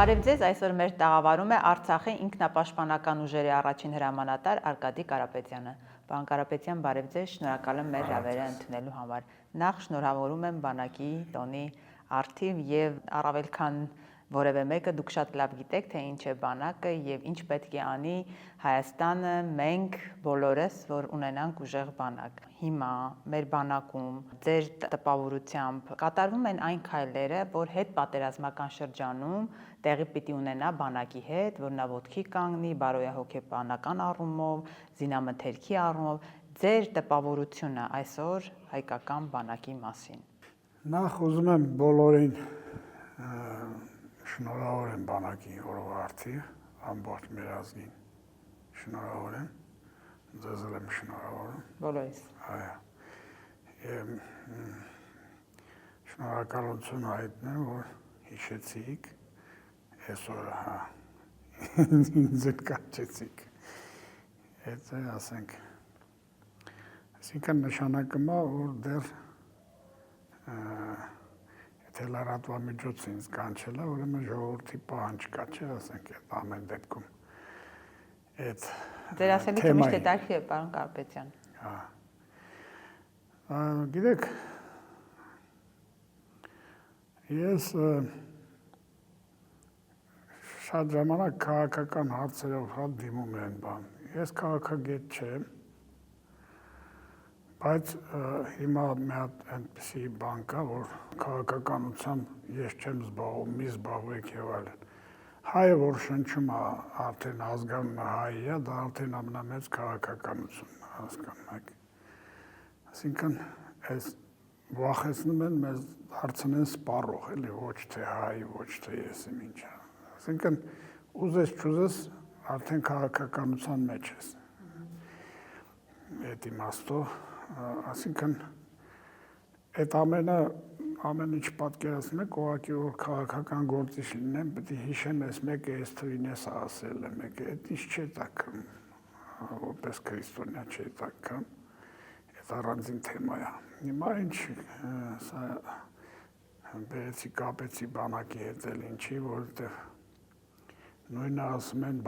Բարև ձեզ, այսօր մեր տաղավարում է Արցախի ինքնապաշտպանական ուժերի առաջին հրամանատար Արկադի Կարապետյանը։ Պարոն Կարապետյան, բարև ձեզ, շնորհակալ եմ մեր հրավերը ընդունելու համար։ Նախ շնորհավորում եմ բանակի տոնի առթիվ եւ առավել քան որևէ մեկը դուք շատ լավ գիտեք, թե ինչ է բանակը եւ ինչ պետք է անի Հայաստանը, մենք բոլորս, որ ունենանք ուժեղ բանակ։ Հիմա մեր բանակում ձեր տպավորությամբ կատարվում են այն քայլերը, որ հետ պատերազմական շրջանում տեղի պիտի ունենա բանակի հետ, որ նա ոտքի կանգնի, բարոյահոգեբանական առումով, զինամթերքի առումով, ձեր տպավորությունը այսօր հայկական բանակի մասին։ Նախ ուզում եմ բոլորին շնորհավորեմ բանակի օրվա արդիվ, ամբողջ մեր ազգին շնորհավորեմ, ձեզ եմ շնորհավորում։ Բոլորիս։ Այո։ Եվ շնորհակալություն հայտնեմ, որ հիշեցիք այսօր, ինձ կանչեցիք։ Այդ ասենք, այսինքն նշանակում է, որ դեռ եթե լրատվամիջոցը ինձ կանչել է, ուրեմն ժողովրդի պահանջ կա, չէ, ասենք, այդ ամեն դեպքում։ Ձեր ասելիքը միշտ հետաքրքիր է, պարոն Կարապետյան։ Գիտեք, ես շատ ժամանակ քաղաքական հարցերով շատ դիմում եմ բան։ Ես քաղաքագետ չեմ, բայց հիմա մի հատ այնպիսի բան կա, որ քաղաքականությամբ ես չեմ զբաղվում, մի զբաղվեք եւ այլն։ Հայը, որ շնչում է արդեն ազգանունը հայ է, դա արդեն ամենամեծ քաղաքականությունն է, հասկանում եք։ Այսինքն, այս վախեցնում են մեզ դարձնեն սպառող, էլի, ոչ թե հայ, ոչ թե ես եմ ինչա։ Այսինքն, ուզես չուզես արդեն քաղաքականության մեջ ես։ Այդ իմաստով, այսինքն, այդ ամեն ինչ պատկերացնում եք, ուղղակի որ քաղաքական գործիչ լինեմ, պետք է հիշեմ, ես մեկը ես թվին ես ասել է, մեկը այդ ինչ չէ տակում, որպես քրիստոնյա չէ տակում, այդ առանձին թեմա է։ Հիմա ինչ բերեցի կապեցի բանակի հետ էլ ինչի, որովհետև նույնը ասում են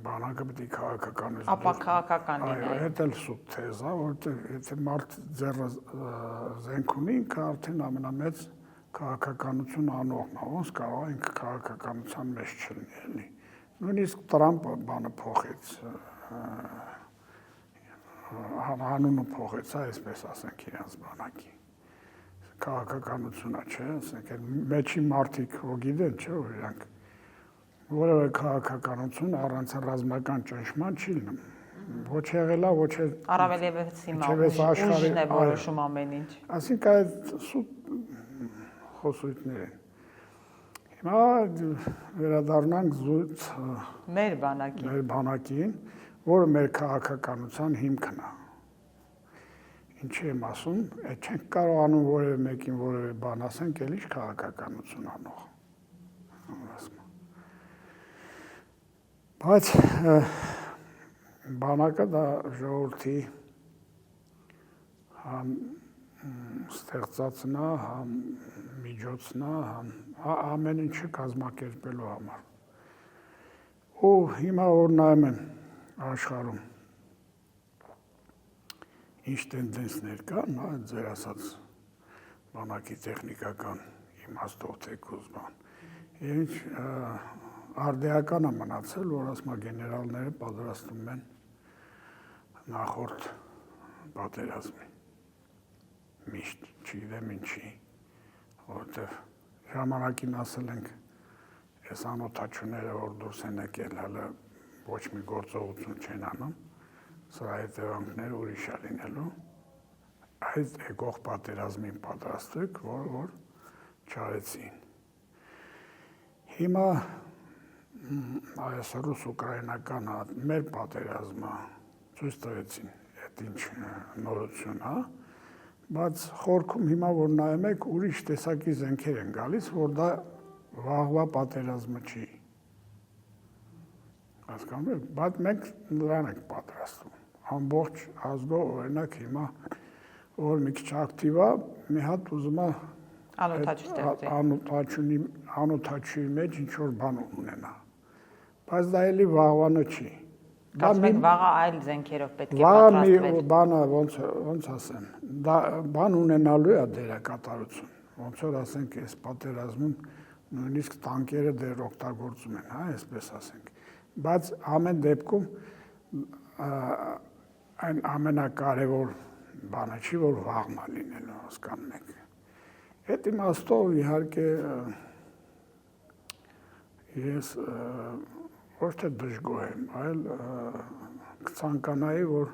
բանակը պետք է քաղաքականություն։ Ապա քաղաքական լինի։ Այո, այդ էլ սուտ թեզ է, որովհետև եթե մարդ ձեռը զենք ունի, ինքը արդեն ամենամեծ քաղաքականություն անողն է, ոնց կարող է ինքը քաղաքականության մեջ չլինի։ Նույնիսկ Տրամպը բանը փոխեց, հանունը փոխեց, այսպես ասենք իրանց բանակի։ Քաղաքականությունը չէ, ասենք մեջի մարդիկ որ գիտեն, չէ, որ իրանք որևէ քաղաքականություն առանց ռազմական ճնշման չի լինում։ Ոչ եղել է, ոչ է առավել ևս հիմա ուժն է որոշում ամեն ինչ։ Այսինքն այդ սուտ խոսույթներ են։ Հիմա վերադառնանք զուտ մեր բանակին, որը մեր քաղաքականության հիմքն է։ Ինչի եմ ասում, այդ չենք կարողանում որևէ մեկին որևէ բան ասենք, էլ ինչ քաղաքականություն անող։ Բայց բանակը դա ժողովրդի համ ստեղծածն է, համ միջոցն է, ամեն ինչը կազմակերպելու համար։ Ու հիմա որ նայում եմ աշխարհում ինչ տենդենսներ կան, ձեր ասած բանակի տեխնիկական իմաստով թեկուզ բան։ Ինչ արդեական է մնացել, որ ասма գեներալները պատրաստում են նախորդ պատերազմի։ Միշտ, չգիտեմ ինչի, որովհետև ժամանակին ասել ենք, այս անօթաչուները, որ դուրս են եկել, հələ ոչ մի գործողություն չեն անում, սրա հետևանքները ուրիշ է լինելու, այդ եկող պատերազմին պատրաստվեք, որ չարեցին։ Հիմա այս ռուս-ուկրաինական մեր պատերազմը ցույց տվեցին, այդ ինչ նորություն է, բայց խորքում հիմա որ նայում եք, ուրիշ տեսակի զենքեր են գալիս, որ դա վաղվա պատերազմը չի։ Հասկանում եք, բայց մենք նրան ենք պատրաստում։ Ամբողջ ազգով օրինակ հիմա որ մի քիչ ակտիվ է, մի հատ ուզում է անօթաչուի մեջ ինչ որ բան ունենա։ Բայց դա էլի վաղվանը չի։ Կարծում եք վաղը այլ զենքերով պետք է պատրաստվել։ Բանը ոնց ասեմ, դա բան ունենալու է դերակատարություն։ Ոնց որ ասենք, այս պատերազմում նույնիսկ տանկերը դեռ օգտագործում են, հա, այսպես ասենք։ Բայց ամեն դեպքում այն ամենակարևոր բանը չի, որ վաղմա լինելու, հասկանում եք։ Այդ իմաստով իհարկե ես ոչ թե դժգոհ եմ, այլ կցանկանայի, որ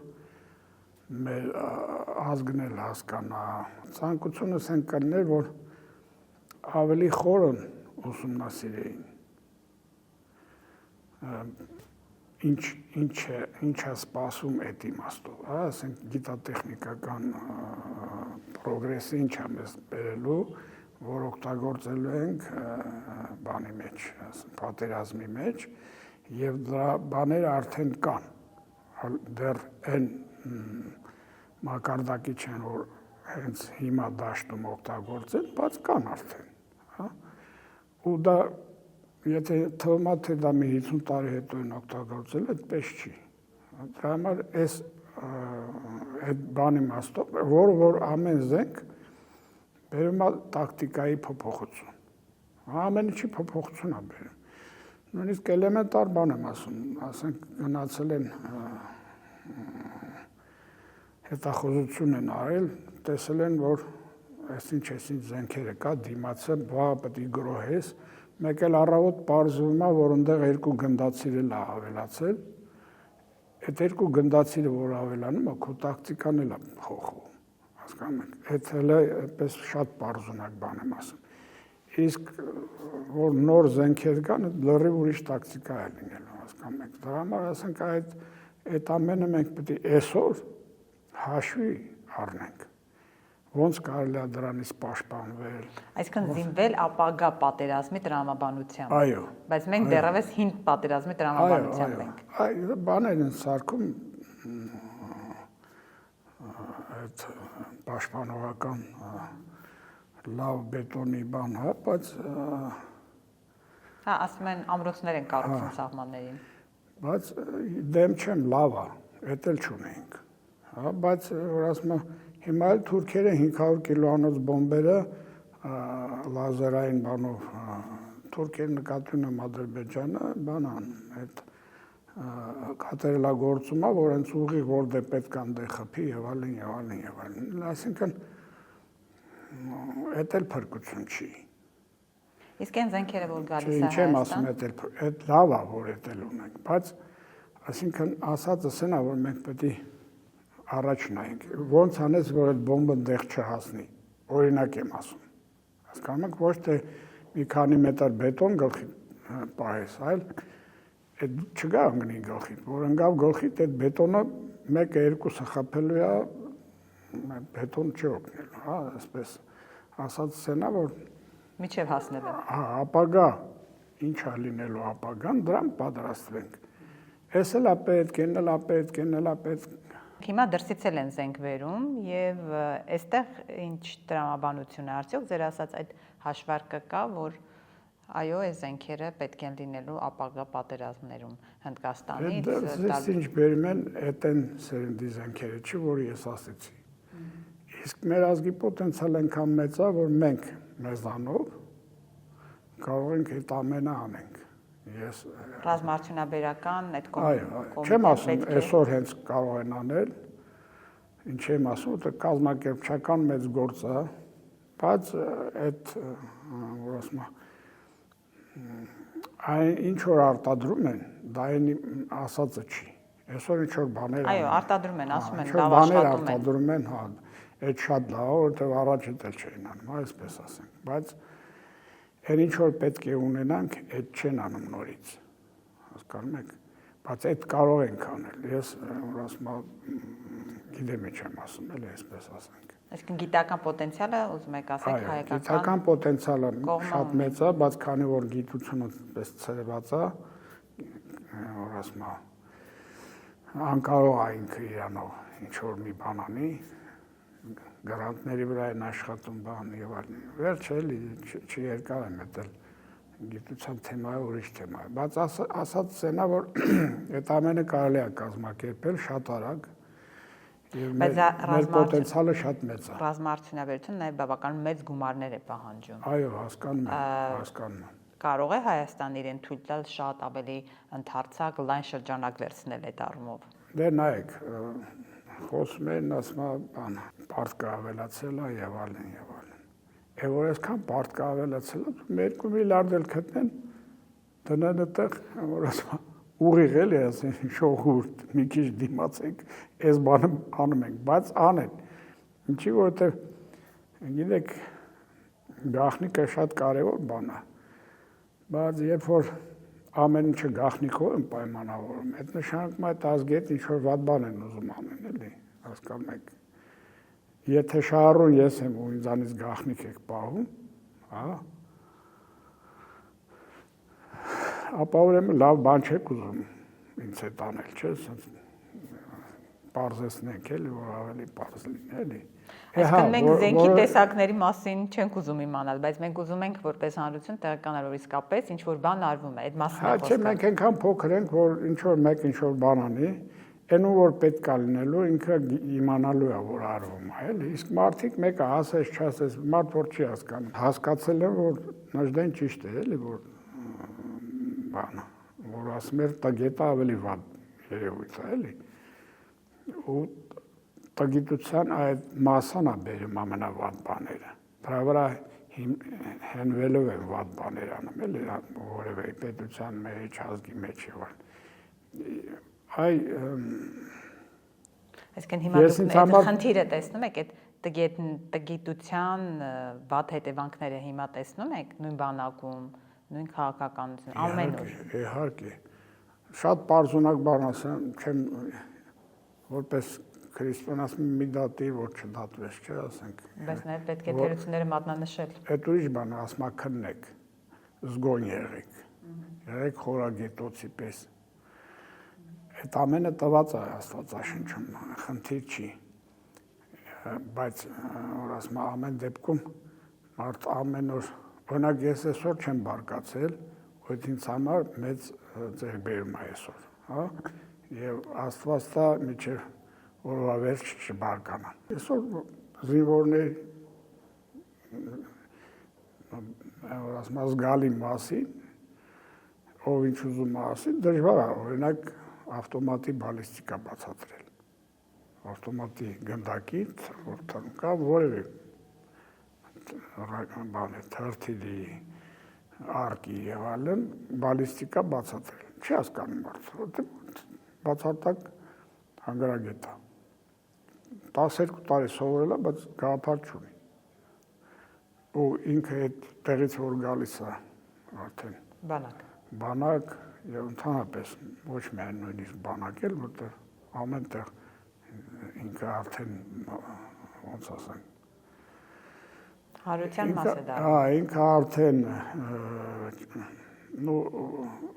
մեր ազգն էլ հասկանա, ցանկությունս են կլներ, որ ավելի խորն ուսումնասիրեին, ինչ է սպասում այդ իմաստով, ասենք գիտատեխնիկական պրոգրեսը ինչ է մեզ բերելու, որ օգտագործելու ենք բանի մեջ, պատերազմի մեջ, եւ դրա բաները արդեն կան, դեռ այն մակարդակի չեն, որ հենց հիմա դաշտում օգտագործեն, բայց կան արդեն, հա, ու դա եթե թվում է, թե դա մի 50 տարի հետո են օգտագործել, այդպես չի։ Դրա համար այդ բանի իմաստով, որ ամեն զենք բերում է տակտիկայի փոփոխություն։ Ամեն ինչի փոփոխություն է բերում։ Նույնիսկ էլեմենտար բան եմ ասում, ասենք գնացել են հետախուզություն են արել, տեսել են, որ այսինչ զենքերը կա, դիմացը բաղ պետք է գրոհես, մեկ էլ առավոտ պարզվում է, որ ընդեղ երկու գնդացիր էլ է ավելացել, այդ երկու գնդացիրը, որ ավելանում է, քո տակտիկան էլ է փոխվում, հասկանում եք, այդ էլ այդպես շատ պարզունակ բան եմ ասում, իսկ որ նոր զենքեր կան, լրիվ ուրիշ տակտիկա է լինելու, հասկանում եք, դրա համար ասենք այդ ամենը մենք պետք է այսօր հաշվի առնենք, ոնց կարելի է դրանից պաշտպանվել։ Այսինքն զինվել ապագա պատերազմի տրամաբանությամբ։ Այո։ Բայց մենք դեռևս հին պատերազմի տրամաբանությամբ ենք։ Այո, բաներ են սարքում այդ պաշտպանողական լավ բետոնի բան, հա, բայց հա, ասում են ամրոցներ են կառուցում սահմաններին։ Բայց դեմ չեմ, լավ է, էդ էլ չունենք։ Հա, բայց որ ասում եմ հիմա էլ թուրքերը 500 կիլոանոց բոմբերը լազերային բանով թուրքերը նկատի ունեմ Ադրբեջանը բան անում, այդ կատարելագործում է, որ հենց ուղիղ որտեղ պետք է այնտեղ խփի եւ այլն։ Այսինքն էդ էլ փրկություն չի։ Իսկ այն զենքերը, որ գալիս է Հայաստան։ Չեմ ասում, այդ լավ է, որ էդ էլ ունենք, բայց այսինքն ասածս այն է, որ մենք պետք է առաջ նայենք, ոնց անես, որ այդ բոմբը դեղ չհասնի, օրինակ եմ ասում, հասկանում եք, ոչ թե մի քանի մետր բետոն գլխի պահես, այլ այդ չգա ընգնի գլխիդ, որ ընգավ գլխիդ այդ բետոնը մեկը երկուսը խփելու է, բետոն չի օգնելու, հա, այսպես ասած սենա, որ միջև հասնելու։ Հա, ապագա, ինչ է լինելու ապագան, դրան պատրաստվենք, ես էլ է պետք, են էլ է պետք, Հիմա դրսից էլ են զենք վերում եւ այստեղ ինչ տրամաբանություն է արդյոք ձեր ասած այդ հաշվարկը կա, որ այո, այս զենքերը պետք են լինելու ապագա պատերազմներում Հնդկաստանից Դες ինչ բերում են այդ սերնդի զենքերը, չի որ ես ասեցի։ Իսկ մեր ազգի պոտենցիալը այնքան մեծ է, որ մենք մեզանով կարող ենք այդ ամենը անենք։ Ես ռազմաարդյունաբերական այդ կողմը չեմ ասում այսօր հենց կարող են անել, ինչ եմ ասում, դա կազմակերպչական մեծ գործ է, բայց այդ որ ասում այն ինչ որ արտադրում են, դա այն ասածը չի։ Այսօր ինչ որ բաներ այո, արտադրում են, ասում են, լավ արտադրում են, հա, այդ շատ լավ, որտեղ առաջ էլ չէին անում, այսպես ասենք, բայց Էր ինչ որ պետք է ունենանք, այդ չեն անում նորից, հասկանում եք, բայց այդ կարող ենք անել, ես որ ասում գիտեմ ինչ եմ ասում, էլ այսպես ասենք։ Այսինքն գիտական պոտենցիալը ուզում եք ասեք հայկական։ Գիտական պոտենցիալը շատ մեծ է, բայց քանի որ գիտությունը պես ցրված է, որ ասում անկարող է ինքը իրանով ինչ որ մի բան անի, գրանտների վրա են աշխատում բան եւ այլն։ Վերջ էլի չերկար եմ մտել գիտության թեմայը ուրիշ թեմա է, բայց ասած սենա, որ այդ ամենը կարելի է կազմակերպել շատ արագ եւ մեր պոտենցիալը շատ մեծ է։ Ռազմաարդյունաբերությունը նաեւ բավական մեծ գումարներ է պահանջում։ Այո, հասկանում եմ։ Կարող է Հայաստան իրեն թույլ տալ շատ ավելի ընդարձակ լայն շրջանակ վերցնել այդ առումով։ Դե նայեք, խոսում են, ասում բան, պարտքը ավելացել է եւ այլն եւ այլն։ Եվ որ այսքան պարտքը ավելացել է, 2 միլիարդ էլ գտնեն, դնեն այդտեղ, որ ասում ուղիղ էլի, ասեն շողուրդ, մի քիչ դիմացեք, այս բանը անում ենք, բայց անեն։ Ինչի որտեղ գիտեք, գաղտնիքը շատ կարևոր բան է։ Բայց երբ որ ամեն ինչը գաղտնիքով են պայմանավորում, այդ նշանակում է այդ ազգի հետ ինչ-որ վատ բան են ուզում անեն, էլի, հասկանում եք։ Եթե շահառուն ես եմ ու ինձանից գաղտնիք եք պահում, հա, ապա ուրեմն լավ բան չեք ուզում ինձ հետ անել, չէ՞, պարզեցնենք էլի, որ ավելի պարզ լինի, էլի։ Այսինքն մենք զենքի տեսակների մասին չենք ուզում իմանալ, բայց մենք ուզում ենք որպես հանրություն տեղեկանալ, որ իսկապես ինչ որ բան արվում է, այդ մասին է խոսքը։ Չէ, մենք այնքան փոքր ենք, որ ինչ որ մեկ ինչ որ բան անի, այնու որ պետք է լինելու ինքը իմանալու է, որ արվում է, էլի։ Իսկ մարդիկ մեկը ասես, չասես, մարդ որ չի հասկանում, հասկացել են, որ Նժդեն ճիշտ է, էլի, որ բանը, որ ասում էր տագետը ավելի վատ երևույթ է, էլի։ Ու տգիտության այդ մասան է բերում ամենավատ բաները։ Դրա վրա հենվելով են վատ բաներ անում, էլի, որևէ պետության մեջ, ազգի մեջ եւ այլն։ Այսինքն հիմա դուք այդ խնդիրը տեսնում եք, այդ տգիտության վատ հետևանքները հիմա տեսնում եք նույն բանակում, նույն քաղաքականություն, ամեն օր։ Իհարկե։ Շատ պարզունակ բան ասեմ, չեմ որպես քրիստոնյա ասում մի դատի, որ չդատվես, չէ, ասենք։ Բայց նաև պետք է թերությունները մատնանշել։ Այդ ուրիշ բան է, ասում քննեք, զգոն եղեք, եղեք խորագետոցի պես։ Այդ ամենը տված է Աստվածաշնչում, խնդիր չի։ Բայց որ ասում ամեն դեպքում մարդ ամեն օր, օրինակ ես այսօր չեմ բարկացել, որ ինձ համար մեծ ձեռքբերում է այսօր, հա։ Եվ Աստված տա միջև որովա վերջ չբարկանան։ Այսօր զինվորներ որ ասում զգալի մասին, ով ինչ ուզում ասի, դժվար է, օրինակ ավտոմատի բալիստիկա բացատրել։ Ավտոմատի գնդակից, որտեղ կա որևէ բան է, թրթիլի, արկի եւ այլն, բալիստիկա բացատրել։ Չի հասկանում մարդը, որտեղ բացարտակ հանգրագետ է։ 12 տարի սովորել է, բայց գաղափար չունի։ Ու ինքը այդ տեղից որ գալիս է արդեն բանակ եւ ընդհանրապես ոչ միայն նույնիսկ բանակ էլ, որտեղ ամեն տեղ ինքը արդեն ոնց ասենք հարության մաս է դառնում։ Հա, ինքը արդեն նո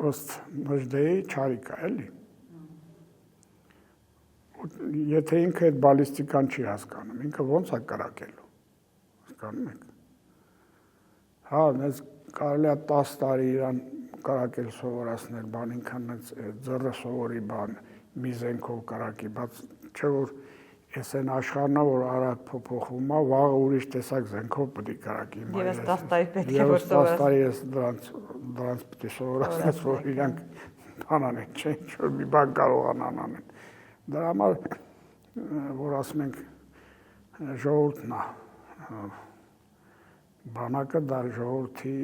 ըստ Նժդեի չարիք է, էլի։ Եթե ինքը այդ բալիստիկան չի հասկանում, ինքը ոնց է կրակելու, հասկանում եք։ Հա, մեզ կարելի է 10 տարի իրան կրակել սովորացնել, բան ինքան ձեռը սովորի բան, մի զենքով կրակի, բայց չէ որ ես այն աշխարհն որ արագ փոփոխվում է, վաղը ուրիշ տեսակ զենքով պետք է կրակի։ Եվս 10 տարի պետք է որ սովորացնես։ 10 տարի ես դրանց պետք է սովորացնես, որ իրանք բան անեն, չէ, ինչ որ մի բան կարողանան անեն։ Դրա համար որ ասում ենք ժողովուրդն է, բանակը դա ժողովրդի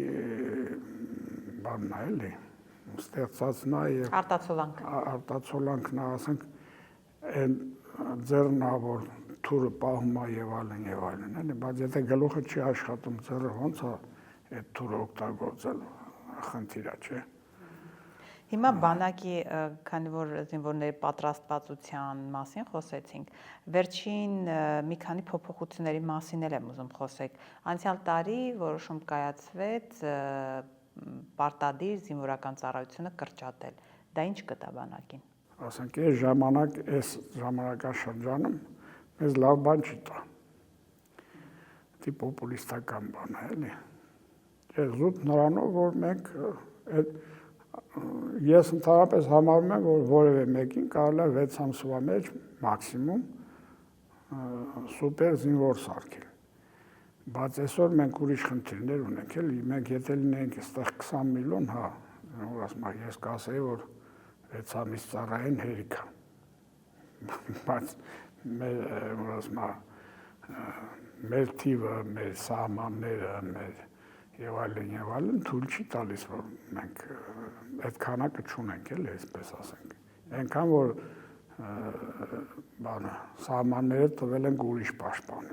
բանն է, էլի, ստեղծածն է եւ արտացոլանքն է, ասենք այն ձեռն է, որ թուրը պահում է եւ այլն, էլի, բայց եթե գլուխը չի աշխատում, ձեռը ոնց է այդ թուրը օգտագործել, խնդիր է, չէ։ Հիմա բանակի, քանի որ զինվորների պատրաստվածության մասին խոսեցինք, վերջին մի քանի փոփոխությունների մասին էլ եմ ուզում խոսեք։ Անցյալ տարի որոշում կայացվեց պարտադիր զինվորական ծառայությունը կրճատել։ Դա ինչ կտա բանակին։ Ասենք այս ժամանակաշրջանում մեզ լավ բան չի տա։ դի պոպուլիստական բան է, էլի։ Զուտ նրանով, որ մենք ես ընդհանրապես համարում եմ, որ որևէ մեկին կարելի է 6 ամսվա մեջ մաքսիմում սուպեր զինվոր սարքել։ Բայց այսօր մենք ուրիշ խնդիրներ ունենք, էլի, մենք եթե լինենք այստեղ 20 միլիոն, հա, ես կասեի, որ 6 ամիս ծառայեն հերիք է։ Բայց մեր թիվը, մեր սահմանները, եւ այլն թույլ չի տալիս, որ մենք այդ քանակը չունենք, էլի, այսպես ասենք։ Այնքան որ սահմանները տվել են ուրիշ պաշտպան,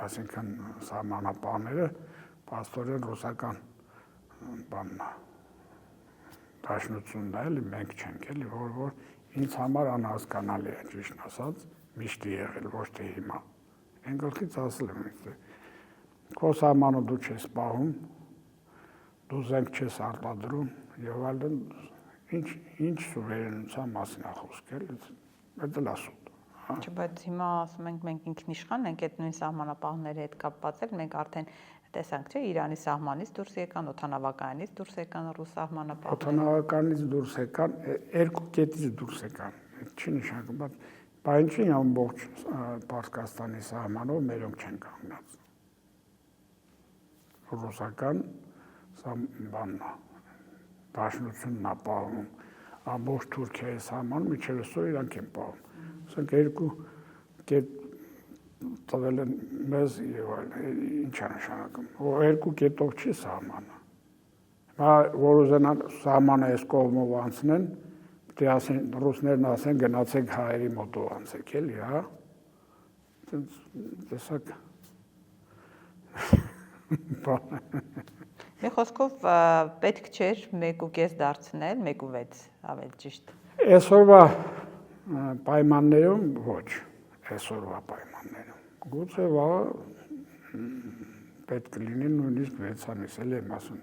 այսինքն սահմանապահները պաստորեն ռուսական բանն է, դաշնությունն է, էլի, մենք չենք, էլի, որ ինձ համար անհասկանալի է, ճիշտ ասած, միշտ եղել, ոչ թե հիմա։ Այն գլխից ասել եմ, քո սահմանը դու չես պահում, դու զենք չես արտադրում եւ այլն, ինչ սուվերենության մասին է խոսքը, դա լա սուտ։ Չէ, բայց հիմա ասում ենք մենք ինքնիշխան ենք այդ նույն սահմանապահների հետ կապված էլ, մենք արդեն տեսանք, չէ, Իրանի սահմանից դուրս եկան, օդանավականից դուրս եկան ռուս սահմանապահները։ Օդանավականից դուրս եկան, երկու կետից դուրս եկան, չի նշանակում, բայց ինչի ամբողջ Պարսկաստանի սահմանով մերոնք չեն կանգնած։ Ռուսական բանն է, դաշնությունն է պահում, ամբողջ Թուրքիայի սահմանում մինչև այսօր իրանք են պահում։ Ասենք երկու կետ տվել են մեզ եւ այլն, ինչ է նշանակում։ Որ երկու կետով չի սահմանը։ Հիմա որ ուզենան սահմանը այս կողմով անցնեն, պետք է ասեն ռուսներն ասեն գնացեք հայերի մոտով անցեք, էլի, հա։ Տեսակ Մի խոսքով պետք չէր 1.5 դարձնել, 1.6 ավելի ճիշտ։ Այսօրվա պայմաններում ոչ, այսօրվա պայմաններում։ Գուցե վաղը պետք լինի նույնիսկ 6 ամիս, էլ եմ ասում։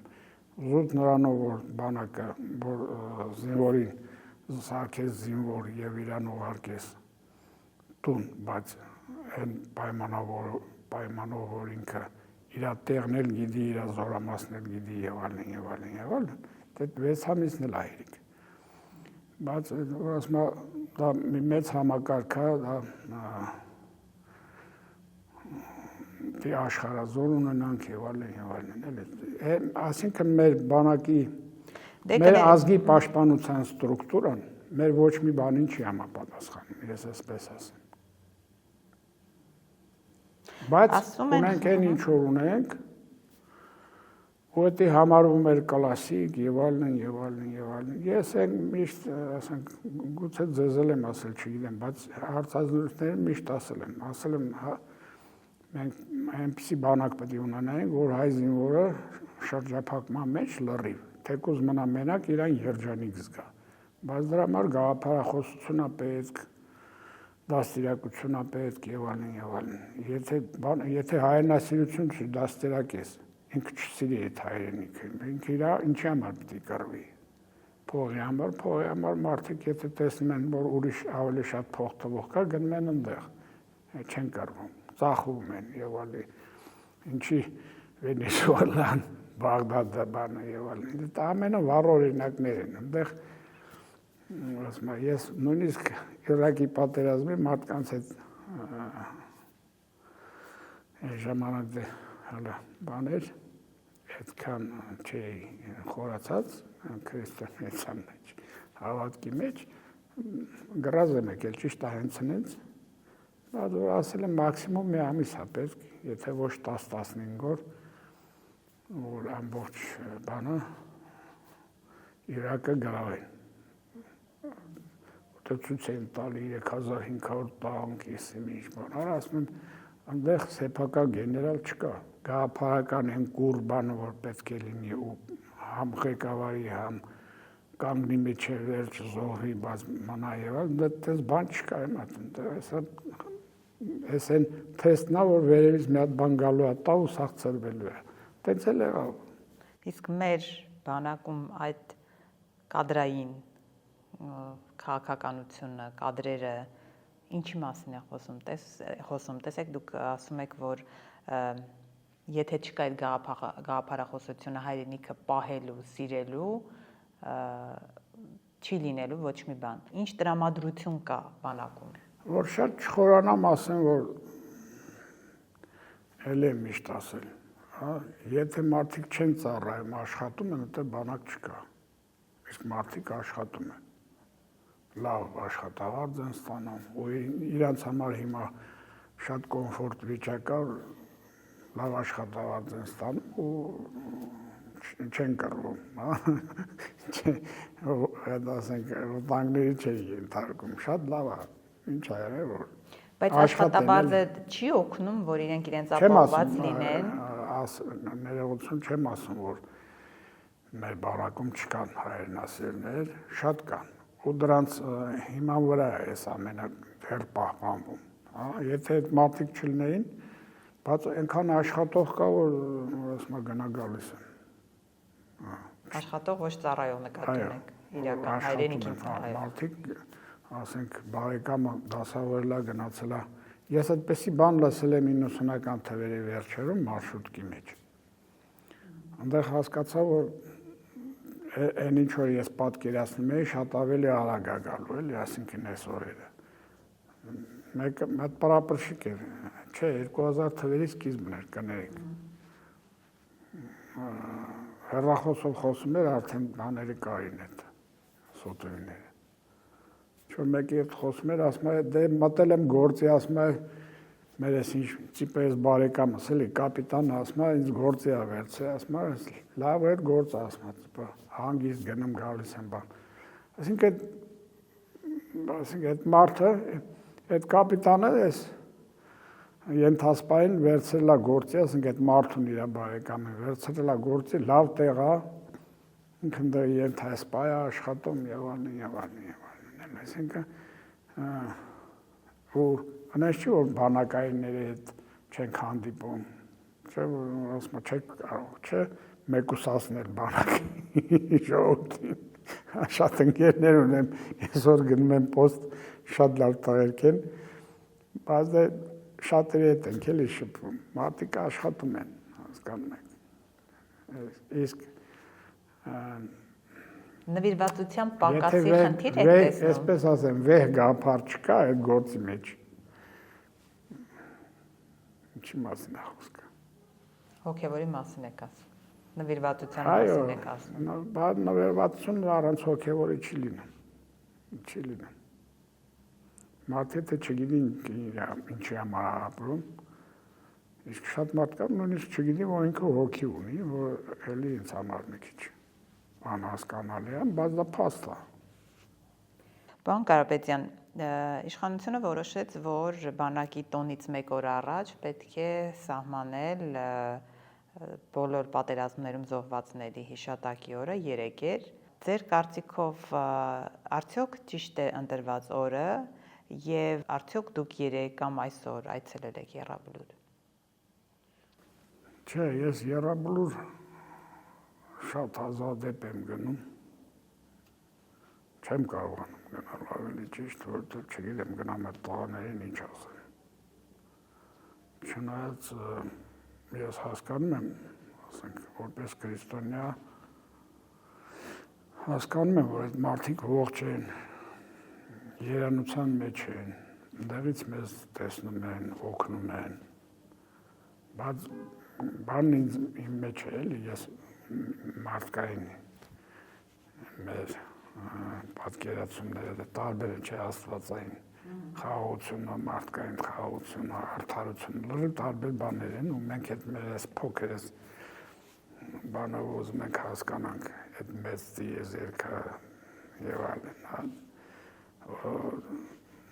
Զուտ նրանով, որ բանակը, որ զինվորին սարքես զինվոր եւ իրան ուղարկես տուն, բայց այն պայմանով, որ ինքը իր տեղն էլ գիտի, իր զորամասն էլ գիտի եւ այլն, դա 6 ամիսն էլ այրիկ։ Բայց ասում դա մի մեծ համակարգ է, դա աշխարհազոր ունենանք եւ այլն, էլի։ Այսինքն մեր բանակի, մեր ազգի պաշտպանության ստրուկտուրան մեր ոչ մի բանին չի համապատասխանում, ես այսպես ասեմ։ Բայց ունենք այն ինչ որ ունենք, ու դա համարվում էր կլասիկ եւ այլն։ Ես այն միշտ ասենք գուցե ձեզ եմ ասել, չգիտեմ, բայց հարցազրույցները միշտ ասել եմ, մենք այնպիսի բանակ պետք է ունենայինք, որ հայ զինվորը շրջափակման մեջ լրիվ, թեկուզ մնա մենակ իրան երջանիկ զգա։ Բայց դրա համար գաղափարախոսություն է պետք, դաստիարակություն է պետք եւ այլն։ Եթե հայրենասիրություն չի դաստիարակես, ինքը չսիրի այդ հայրենիքը, ինքը իր ինչի համար պետք է կռվի։ Փողի համար մարդիկ եթե տեսնում են, որ ուրիշ ավելի շատ փող տվող կա, գնում են այնտեղ, չեն կռվում, ծախում են եւ այլն։ Ինչի Վենեսուելան, Բաղդադը բանը եւ այլն։ Դա ամենը վառ օրինակներ են, այնտեղ ասում եմ, ես նույնիսկ Իրաքի պատերազմի մարդկանց հետ ժամանակ հələ բաներ այդքան չէի խորացած քրիստոնեության մեջ, հավատքի մեջ գրած եմ եկել ճիշտ հենց բայց ասել եմ մաքսիմում մի ամիս է պետք, եթե ոչ 10-15 օր, որ ամբողջ բանը Իրաքը գրավեն։ Ցույց են տալի 3500 տանկ, ինչ բան, ասում են, այնտեղ սեփական գեներալ չկա, գաղափարական են կուրբանը, որ պետք է լինի ու համ ղեկավարի, համ կանգնի միջև վերջ զոհի, բայց մնա եւ այլն, այդպես բան չկա, այս են թեստն է, որ վերևից մի հատ բան գալու է տա ու սաղցրվելու է, տենց էլ եղավ։ Իսկ մեր բանակում այդ կադրային քաղաքականությունը, կադրերը ինչի մասին է խոսում, տեսեք դուք ասում եք, որ եթե չկա այդ գաղափարախոսությունը հայրենիքը պահելու, սիրելու, չի լինելու ոչ մի բան։ Ինչ տրամադրություն կա բանակում։ Որ շատ չխորանամ ասեմ, որ էլ եմ միշտ ասել, հա, եթե մարդիկ չեն ծառայում, աշխատում են, այդտեղ բանակ չկա։ Իսկ մարդիկ աշխատում են։ Լավ աշխատավարձ են ստանում, ու իրանց համար հիմա շատ կոմֆորտ վիճակ կա, լավ աշխատավարձ են ստանում ու չեն կռվում, հա։ Այդ ասենք վտանգների չէի ենթարկում, շատ լավ է, ինչ է եղել, որ բայց աշխատավարձը չի օգնում, որ իրենց ապահովված լինեն։ Ներողություն չեմ ասում, որ մեր բանակում չկան հայրենասիրներ, շատ կան, ու դրանց հիման վրա է այս ամենը դեռ պահպանվում, հա, եթե այդ մարդիկ չլինեին, բայց այնքան աշխատող կա, որ ասում գնա գալիս են։ Աշխատող ոչ ծառայող նկատի ունեք, իրական հայրենիքին ծառայող։ Մարդիկ, ասենք, բարեկամը դասավորել է, գնացել է։ Ես այդպեսի բան լսել եմ 90-ական թվերի վերջերում մարշրուտկի մեջ։ Այնտեղ հասկացա, որ այն ինչ որ ես պատկերացնում էի, շատ ավելի արագ է գալու, էլի, այսինքն այս օրերը։ Մեկ պարապրշիկ էր, չէ, 2000 թվերի սկիզբն էր, կներեք։ Հեռախոսով խոսում էր, արդեն բաների կային այդ սոտերները։ Ինչ-որ մեկի հետ խոսում էր, ասում է, դե մտել եմ գործի, ասում է, մեր ես ինչ տիպը ես բարեկամս, էլի, կապիտանը ասում է, ինձ գործի է վերցրել, ասում է, լավ էր գործը, ասում է, հանգիստ գնում գալիս եմ բան։ Այսինքն այդ մարդը, այդ կապիտանը էս ենթասպային վերցրել է գործի, ասենք այդ մարդուն իր բարեկամը վերցրել է գործի, լավ տեղ է, ինքն դա ենթասպայ է աշխատում եւ այլն։ Այսինքն ու անես չի որ բանակայինների հետ չենք հանդիպում, չէ՞ որ ասում չեք կարող, չէ՞ մեկուսացնել բանակի ժողովրդին։ Շատ ընկերներ ունեմ, այսօր գնում եմ պոստ, շատ լավ տղերք են, բայց շատերի հետ ենք էլի շփվում, մարդիկ աշխատում են, հասկանում եք։ Իսկ նվիրվածության պակասի խնդիր եք տեսնում։ Այսպես ասեմ, վեհ գաղափար չկա այդ գործի մեջ։ Ինչի մասին է խոսքը։ Հոգևորի մասին եք ասում։ Նվիրվածության մասին եք ասում։ Այո, նվիրվածությունը առանց հոգևորի չի լինում։ Չի լինում։ Մարդը թե չգիտի ինչի համար ապրում, իսկ շատ մարդ կա, նույնիսկ չգիտի, որ ինքը հոգի ունի, որ էլի ինձ համար մի քիչ անհասկանալի է, բայց դա փաստ է։ Պարոն Կարապետյան, իշխանությունը որոշեց, որ բանակի տոնից 1 օր առաջ պետք է սահմանել բոլոր պատերազմներում զոհվածների հիշատակի օրը 3 Ձեր կարծիքով արդյոք ճիշտ է ընտրված օրը եւ արդյոք դուք 3 կամ այսօր այցելել եք Եռաբլուր։ Չէ, ես Եռաբլուր շատ հազվադեպ եմ գնում։ Չեմ կարողանում գնալ ավելի ճիշտ, որովհետեւ չգիտեմ գնամ այդ տղաներին ինչ ասեմ։ Չնայած ես հասկանում եմ, ասենք, որպես քրիստոնյա հասկանում եմ, որ այդ մարդիկ ողջ են, երանության մեջ են, դեռից մեզ տեսնում են, օգնում են, բայց բանն իմ մեջ է, էլի, ես մարդկային մեր պատկերացումները տարբեր են, չէ, աստվածային խաղաղությունը, մարդկային խաղաղությունը, արդարությունը, լրիվ տարբեր բաներ են, ու մենք այդ մեր այս փոքր այս բանով ուզում ենք հասկանանք այդ մեծ տիեզերքը եւ այլն։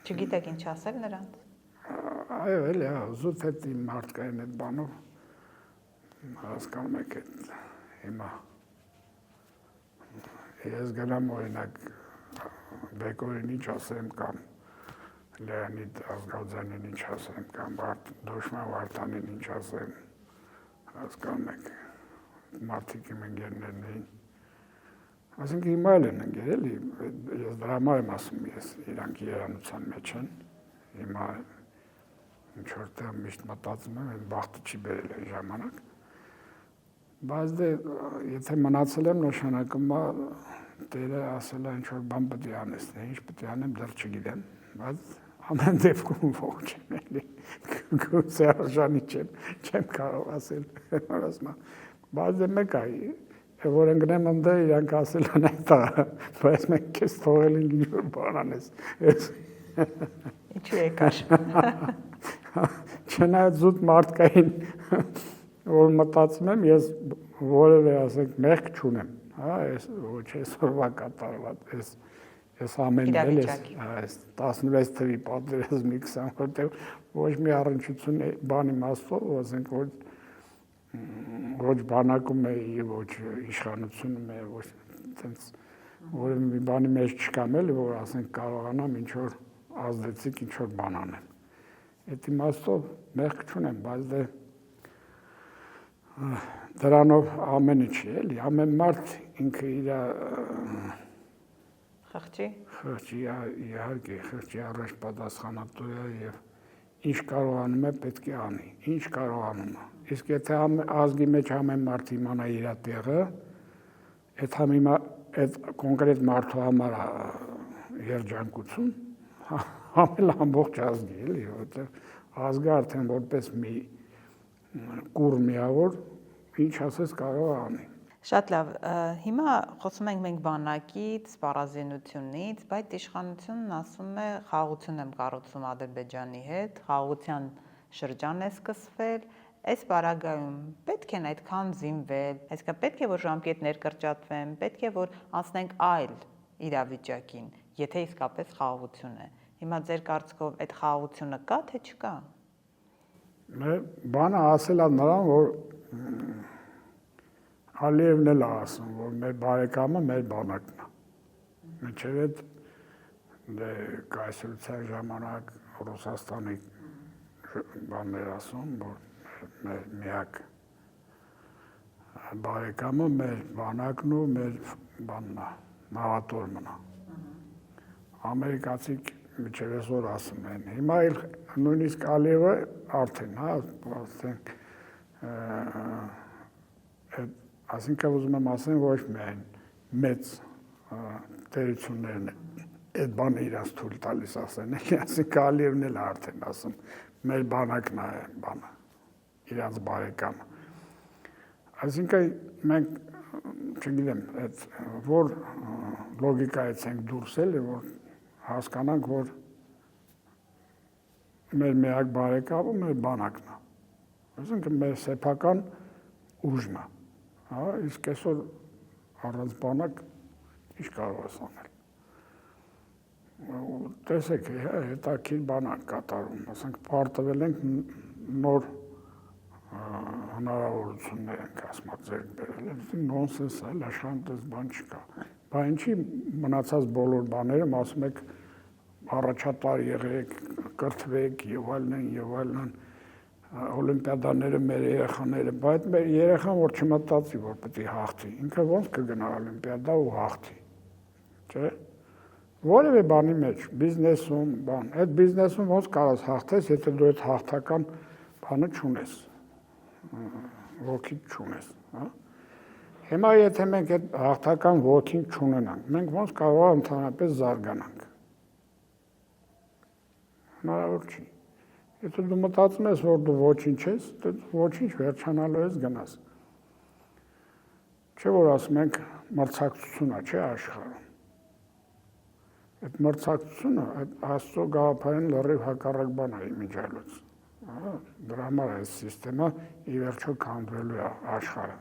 Չգիտեք ինչ ասել նրանց։ Այո, էլի, զուտ այդ իմ մարդկային այդ բանով հասկանում եք այդ հիմա ես գնամ օրինակ Բեկորին ինչ ասեմ կամ Լեոնիդ Ազգազյանին ինչ ասեմ կամ Դոշման Վարդանին ինչ ասեմ, հասկանում եք, մարդիկ իմ ընկերներն էին, այսինքն հիմա էլ են ընկեր, էլի, ես դրա համար եմ ասում, ես իրանք երանության մեջ են, հիմա ինչ որտեղ միշտ մտածում եմ, այդ բախտը չի բերել այն ժամանակ։ Բայց դե եթե մնացել եմ, նշանակում է Տերը ասել է ինչ որ բան պետք է անես, ինչ պետք է անեմ դեռ չգիտեմ, բայց ամեն դեպքում ողջ եմ էլի։ Գուցե արժանի չեմ կարող ասել, բայց դե մեկ է, որ ընկնեմ ընդ իրանք ասել են այդա, բայց մենք քեզ թողել ենք ինչ որ բան անես։ Ինչու եկար։ Չնայած զուտ մարդկային որ մտածում եմ, ես որևէ ասենք մեղք չունեմ, հա, ոչ այսօրվա կատարված, ես ամեն էլ ես 16 թվի պատերազմի 20 որտեղ ոչ մի առնչություն բան իմաստով, ասենք ոչ բանակում էի, ոչ իշխանությունում էի, ոչ այդպես որևէ մի բանի մեջ չկամ էլ, որ ասենք կարողանամ ինչ որ ազդեցիկ ինչ որ բան անեմ։ Այդ իմաստով մեղք չունեմ, բայց դե դրանով ամենը չի էլի, ամեն մարդ ինքը իր խղճի իհարկե խղճի առաջ պատասխանատու է եւ ինչ կարողանում է պետք է անի, ինչ կարողանում է։ Իսկ եթե ազգի մեջ ամեն մարդ իմանա իր տեղը, այդ կոնկրետ մարդու համար երջանկություն, ամեն ամբողջ ազգի էլի, որովհետեւ ազգը արդեն որպես մի կուր միավոր ինչ ասես կարող է անի։ Շատ լավ, հիմա խոսում ենք մենք բանակից, սպառազինությունից, բայց իշխանությունն ասում է խաղաղություն եմ կառուցում Ադրբեջանի հետ, խաղաղության շրջան է սկսվել, այս պարագայում պետք է այդքան զինվել, այսինքն պետք է որ ժամկետներ կրճատվեն, պետք է որ անցնենք այլ իրավիճակին, եթե իսկապես խաղաղություն է։ Հիմա ձեր կարծիքով այդ խաղաղությունը կա թե չկա։ Բանը ասել է նրան, որ Ալիևն էլ ասում, որ մեր բարեկամը մեր բանակն է։ Մինչև այդ դե կայսրության ժամանակ Ռուսաստանի բաններ ասում, որ մեր միակ բարեկամը մեր բանակն ու մեր բանն է, նավատորմն է։ Ամերիկացիք մինչև այսօր ասում են։ Հիմա նույնիսկ Ալիևը արդեն, հա, ասենք Այսինքն ուզում եմ ասեմ ոչ միայն մեծ տերություններն այդ բանը իրաց թույլ տալիս ասեն, այսինքն Ալիևն էլ արդեն ասում, մեր բանակն է բանը, իրաց բարեկամը։ Այսինքն մենք, չգիտեմ, այդ որ լոգիկայից ենք դուրս էլի, որ հասկանանք, որ մեր միակ բարեկամը մեր բանակն է։ Այսինքն մեր սեփական ուժն է։ Հա, իսկ այսօր առանց բանակ ինչ կարող ես անել։ Տեսեք, հետաքրքիր բան է կատարում, ասենք պարտվել ենք նոր հնարավորություններ ենք ասմա ձեռք բերել, նոնսենս է, աշխարհում բան չկա։ Բայց ինչի մնացած բոլոր բաները ասում եք առաջատար եղեք, կրթվեք եւ այլն, Օլիմպիադաները մեր երեխաները, բայց մեր երեխան որ չմտածի, որ պետք է հաղթի, ինքը ոնց կգնա Օլիմպիադա ու հաղթի, չէ՞։ Որևէ բանի մեջ, բիզնեսում, բան, այդ բիզնեսում ոնց կարաս հաղթես, եթե դու այդ հաղթական բանը չունես, ոգի չունես, հա։ Հիմա եթե մենք այդ հաղթական ոգին չունենանք, մենք ոնց կարող ենք ընդհանրապես զարգանանք։ Հնարավոր չի։ Եթե դու մտածում ես, որ դու ոչինչ ես, դու ոչինչ վերջանալու ես գնաս։ Չէ՞ որ ասում ենք մրցակցություն է, չէ՞ աշխարհում։ Այդ մրցակցությունը Աստծո գաղափարին լրիվ հակառակ բան է իմիջիալոց։ Դրա համար է սիստեմը ի վերջո քանդվելու է աշխարհը։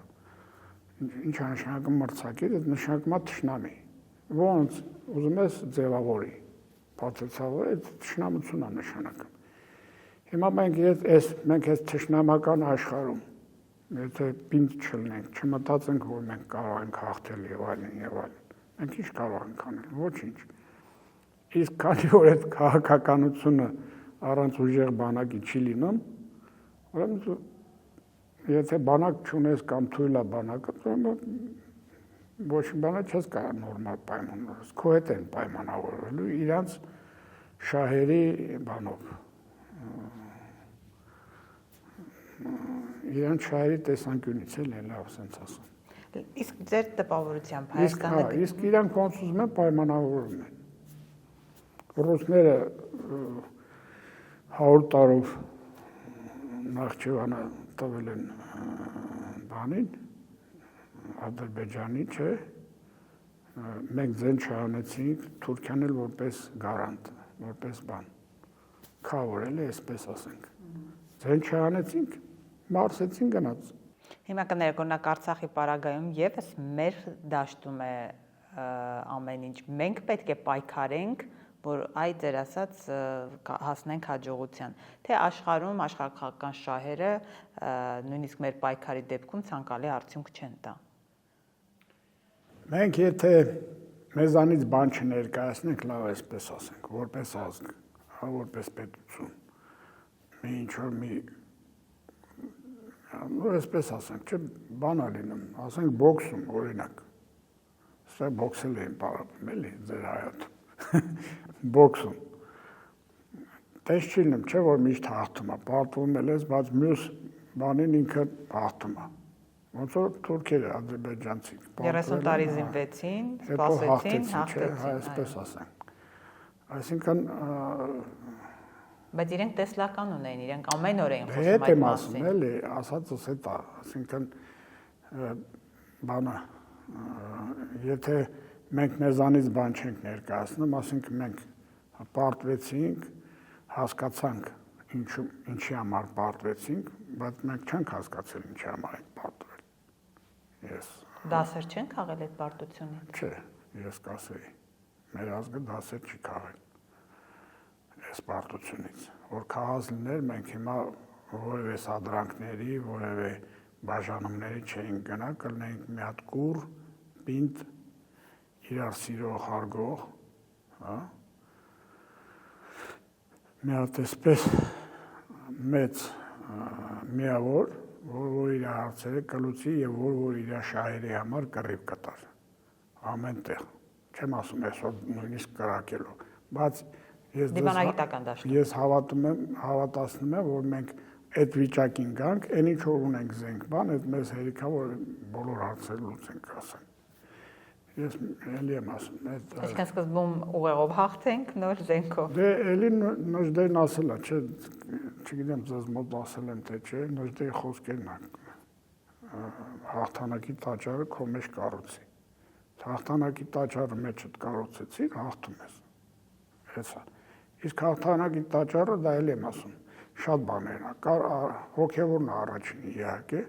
Ինչ է նշանակում մրցակից, այդ նշանակում է թշնամի։ Ոնց ուզում ես ձևավորի, բացեցավոր այդ թշնամություն է նշանակում։ Հիմա մենք այս թշնամական աշխարհում, եթե պինդ չլինենք, չմտածենք, որ մենք կարող ենք հաղթել եւ այլն, մենք ինչ կարող ենք անել, ոչինչ։ Իսկ քանի որ այդ քաղաքականությունը առանց ուժեղ բանակի չի լինում, ուրեմն եթե բանակ չունես կամ թույլ է բանակը, ոչ մի բանը չես կարող նորմալ պայմանավորել, քո հետ են պայմանավորվելու իրանց շահերի բանով, իրեն շահերի տեսանկյունից էլ լավ sense ասեմ։ Իսկ ձեր տպավորությամբ Հայաստանը իսկ իրանք ոնց ուզում են պայմանավորվում են։ Ռուսները 100 տարով Նախճեվանը տվել են բանին, Ադրբեջանի, չէ, մենք ձեն չանեցինք, Թուրքիան էլ որպես գարանտ, որպես բան, քավոր էլ է, այսպես ասենք։ Ձեն չանեցինք, մարսեցին գնաց։ Հիմա կներկոնակ Արցախի պարագայում եւս մեր դաշտում է ամեն ինչ։ Մենք պետք է պայքարենք, որ այ ձեր ասած հասնենք հաջողության։ Թե աշխարհում աշխարհական շահերը նույնիսկ մեր պայքարի դեպքում ցանկալի արդյունք չեն տա։ Մենք եթե մեզանից բան չներկայացնենք, լավ այսպես ասենք, որպես ազգ, որպես պետություն, մի ինչ-որ այսպես ասենք, չէ, բան է լինում, ասենք բոքսում, օրինակ, սա բոքսել էին պարապում, էլի, ձեր հայաթում, բոքսում, տես չի լինում, չէ, որ միշտ հաղթում է, պարտվում էլ ես, բայց մյուս բանին ինքը հաղթում է, ոնց որ թուրքերը, ադրբեջանցիք, 30 տարի զինվեցին, սպասեցին, հաղթեցին, այսպես ասենք, այսինքն բայց իրենք տեսլական ունեն, իրենք ամեն օր էին խոսում այդ մասին։ մասին, էլի, ասածս հետ է, այսինքն բանը, եթե մենք մեզանից բան չենք ներկայացնում, ասենք մենք պարտվեցինք, հասկացանք ինչի համար պարտվեցինք, բայց մենք չենք հասկացել ինչի համար ենք պարտվել։ Ես Դասեր չեն քաղել այդ պարտությունից։ Չէ, ես կասեի, մեր ազգը դասեր չի քաղել այս պարտությունից, որ քաղած լիներ, մենք հիմա որևէ սադրանքների, որևէ բաժանումների չէինք գնա, կլինեինք մի հատ կուռ, պինդ, իրար սիրող, հարգող, մի հատ այսպես մեծ միավոր, որ իր հարցերը կլուծի եւ որ իր շահերի համար կռիվ կտար ամեն տեղ, չեմ ասում այսօր նույնիսկ կրակելով, բայց ես հավատացնում եմ, որ մենք այդ վիճակին գանք, այն ինչ որ ունենք զենք բան, այդ մեզ հերիքա, որ բոլոր հարցերը լուծենք, ասենք։ Ես էլի եմ ասում, Այսինքն սկզբում ուղեղով հաղթենք, նոր զենքով։ Դե էլի նոժդերն ասել է, չէ, չգիտեմ ձեզ մոտ ասել եմ, թե չէ, նոժդերի խոսքերն է, հաղթանակի տաճարը քո մեջ կառուցի։ Հաղթանակի տաճարը մեջդ կառուցեցիր, հաղթում ես։ Հեսա։ Իսկ հաղթանակի տաճարը դա էլ եմ ասում, շատ բաներ է, հոգևորն է առաջին իհարկե,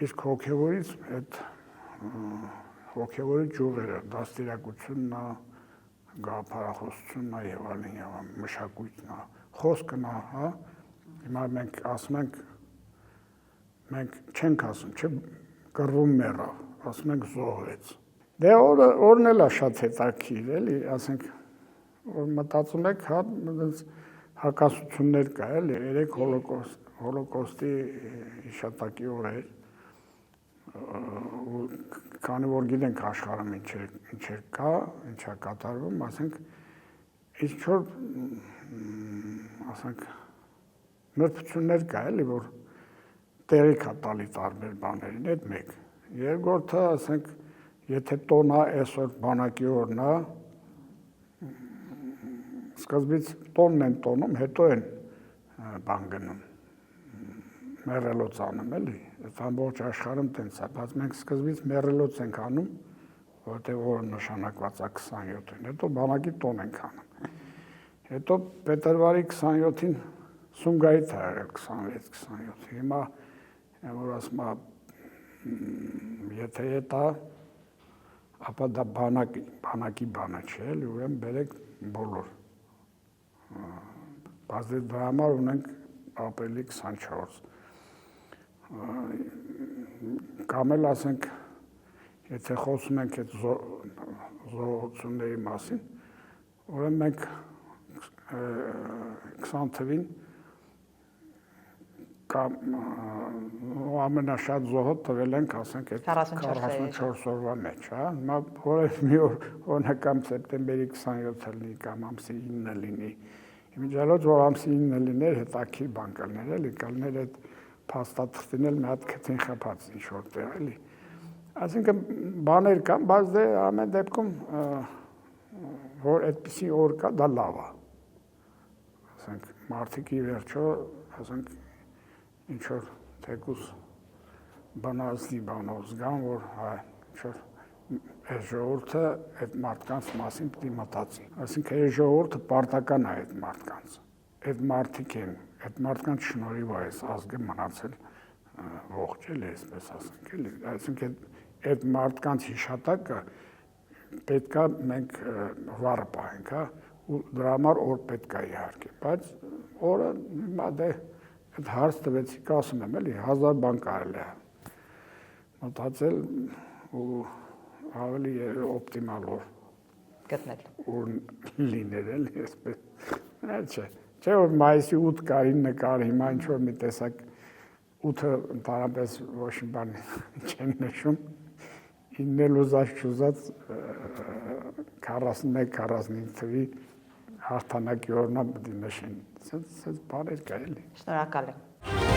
իսկ հոգևորից այդ հոգևորի ճյուղերը, դաստիարակությունն է, գաղափարախոսությունն է եւ այլն, մշակույթն է, խոսքն է, հա։ Հիմա մենք ասում ենք, մենք չենք ասում, չէ, կռվում մեռավ, ասում ենք զոհվեց։ Դե օրն էլ է շատ հետաքրքիր, էլի, ասենք, որ մտածում եք, հա, հակասություններ կա, էլի, երեք հոլոկոստի հիշատակի օրեր, քանի որ գիտենք աշխարհում ինչեր կա, ինչա կատարվում, ասենք, ինչ-որ, ասենք, նրբություններ կա, էլի, որ տեղի կա տալի տարբեր բաներին, այդ մեկ։ Երկրորդը, ասենք, եթե տոնա այսօր բանակի օրն է, սկզբից տոնն են տոնում, հետո են բան գնում, մեռելոց անում, էլի, այդ ամբողջ աշխարհում տենց է, բայց մենք սկզբից մեռելոց ենք անում, որտեղ օրը նշանակված է 27-ին, հետո բանակի տոն ենք անում։ Հետո փետրվարի 27-ին Սումգայիթ է եղել 26-27, հիմա որ ասում է, եթե դա, ապա դա բանակի բանը չէ, էլի, ուրեմն բերեք բոլոր։ Բայց դրա համար ունենք ապրիլի 24։ Կամ էլ ասենք, եթե խոսում ենք այդ զոհությունների մասին, ուրեմն մենք 20 թվին կամ ամենաշատ զոհը տվել ենք, ասենք, այդ 44 օրվա մեջ, հա, հիմա մի օրինակ կամ սեպտեմբերի 27-ը լինի, կամ ամսի 9-ը լինի, իմիջիալոց, որ ամսի 9-ը լիներ, հետաքրքիր բան կլներ, էլի, կլներ այդ փաստաթղթին էլ մի հատ քթին խփած ինչ որտեղ էլի։ Այսինքն բաներ կան, բայց դե ամեն դեպքում որ այդպիսի օր կա, դա լավ է։ Ասենք մարդիկ ի վերջո, ասենք ինչ որ թեկուզ բանալի բանով զգան, որ ինչ որ այս ժողովուրդը այդ մարդկանց մասին պիտի մտածի։ Այսինքն այս ժողովուրդը պարտական է այդ մարդկանց։ Այդ մարդիկ են, այդ մարդկանց շնորհիվ է այս ազգը մնացել ողջ էլի, այսպես ասենք էլի։ Այսինքն այդ մարդկանց հիշատակը պետքա մենք վառ պահենք, հա, ու դրա համար օր պետք է իհարկե, բայց օրը հիմա դե այդ հարց տվեցիք, ասում եմ էլի, 1000 բան կարելի է մտածել ու ավելի օպտիմալ օր գտնել ու լինել էլի, այսպես չէ որ մայիսի 8 կար 9 կար հիմա ինչ որ մի տեսակ 8-ը ընդհանրապես ոչ մի բան չեն նշում 9-ել ուզած չուզած 41-45 թվի հաղթանակի օրնա պիտի նշեն, սենց բաներ կա էլի։ Շնորհակալ եմ։